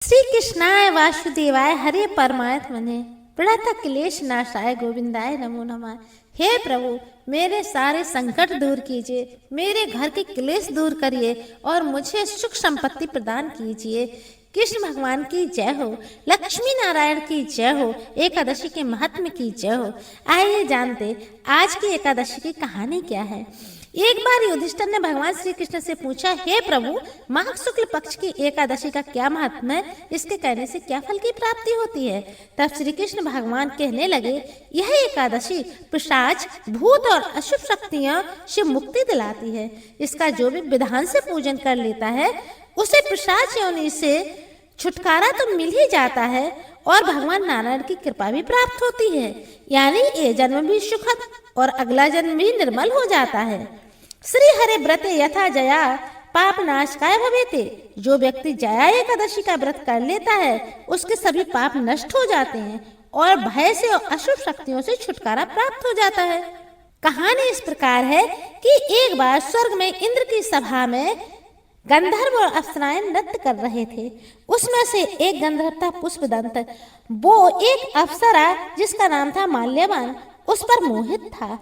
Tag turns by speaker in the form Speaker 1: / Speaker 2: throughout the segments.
Speaker 1: श्री कृष्णाय वासुदेवाय हरे परमात्मने प्रणत क्लेश नाशाय गोविंदाय नमो नमः। हे प्रभु, मेरे सारे संकट दूर कीजिए, मेरे घर के क्लेश दूर करिए और मुझे सुख संपत्ति प्रदान कीजिए। कृष्ण भगवान की जय हो, लक्ष्मी नारायण की जय हो, एकादशी के महात्म्य की जय हो। आइए जानते आज की एकादशी की कहानी क्या है। एक बार युधिष्ठिर ने भगवान श्री कृष्ण से पूछा, हे प्रभु, माघ शुक्ल पक्ष की एकादशी का क्या महत्व है? इसके करने से क्या फल की प्राप्ति होती है? तब श्री कृष्ण भगवान कहने लगे, यह एकादशी पिशाच, भूत और अशुभ शक्तियों से मुक्ति दिलाती है। इसका जो भी विधान से पूजन कर लेता है उसे पिशाच योनि से छुटकारा तो मिल ही जाता है और भगवान नारायण की कृपा भी प्राप्त होती है, यानी ये जन्म भी सुखद और अगला जन्म भी निर्मल हो जाता है। श्री हरे व्रते यथा जया पाप नाश काय भवेते। जो व्यक्ति जया एकादशी का व्रत कर लेता है उसके सभी पाप नष्ट हो जाते हैं और भय से और अशुभ शक्तियों से छुटकारा प्राप्त हो जाता है। कहानी इस प्रकार है कि एक बार स्वर्ग में इंद्र की सभा में गंधर्व और अप्सराएं नृत्य कर रहे थे। उसमें से एक गंधर्व था पुष्पदंत। वो एक अप्सरा जिसका नाम था माल्यवान उस पर मोहित था।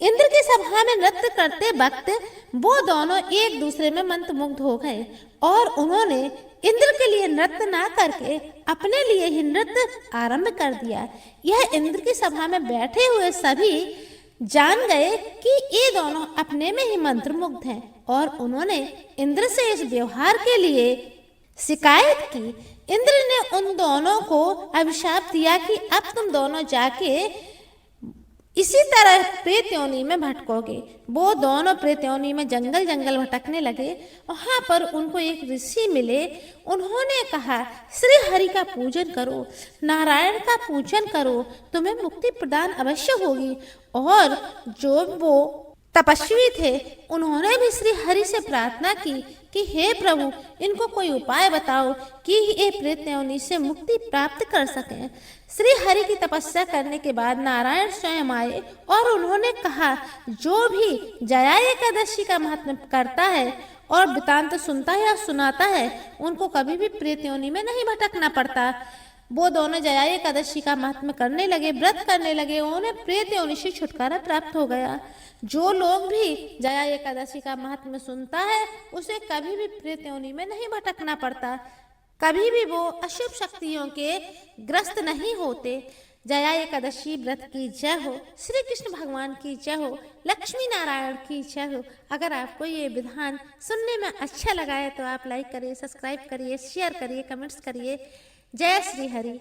Speaker 1: इंद्र की सभा में नृत्य करते वक्त वो दोनों एक दूसरे में मंत्रमुग्ध हो गए और उन्होंने इंद्र के लिए नृत्य ना करके अपने लिए ही नृत्य आरंभ कर दिया। यह इंद्र की सभा में बैठे हुए सभी जान गए कि ये दोनों अपने में ही मंत्रमुग्ध हैं और उन्होंने इंद्र से इस व्यवहार के लिए शिकायत की। इंद्र ने उन दोनों को अभिशाप दिया कि अब तुम दोनों जाके इसी तरह प्रेत योनि में भटकोगे। वो दोनों प्रेत योनि में जंगल जंगल भटकने लगे। वहां पर उनको एक ऋषि मिले। उन्होंने कहा, श्री हरि का पूजन करो, नारायण का पूजन करो, तुम्हें मुक्ति प्रदान अवश्य होगी। और जो वो तपस्वी थे उन्होंने भी श्री हरि से प्रार्थना की कि हे प्रभु, इनको कोई उपाय बताओ कि ये प्रेत योनि से मुक्ति प्राप्त कर सकें। श्री हरि की तपस्या करने के बाद नारायण स्वयं आए और उन्होंने कहा, जो भी जया एकादशी का महत्व करता है और वृतांत सुनता है या सुनाता है उनको कभी भी प्रेत योनि में नहीं भटकना पड़ता। वो दोनों जया एकादशी का महात्म्य करने लगे, व्रत करने लगे, उन्हें प्रेत योनि से छुटकारा प्राप्त हो गया। जो लोग भी जया एकादशी का महात्म्य सुनता है उसे कभी भी प्रेत योनि में नहीं भटकना पड़ता, कभी भी वो अशुभ शक्तियों के ग्रस्त नहीं होते। जया एकादशी व्रत की जय हो, श्री कृष्ण भगवान की जय हो, लक्ष्मी नारायण की जय हो। अगर आपको ये विधान सुनने में अच्छा लगा है तो आप लाइक करिए, सब्सक्राइब करिए, शेयर करिए, कमेंट्स करिए। जय श्री हरि।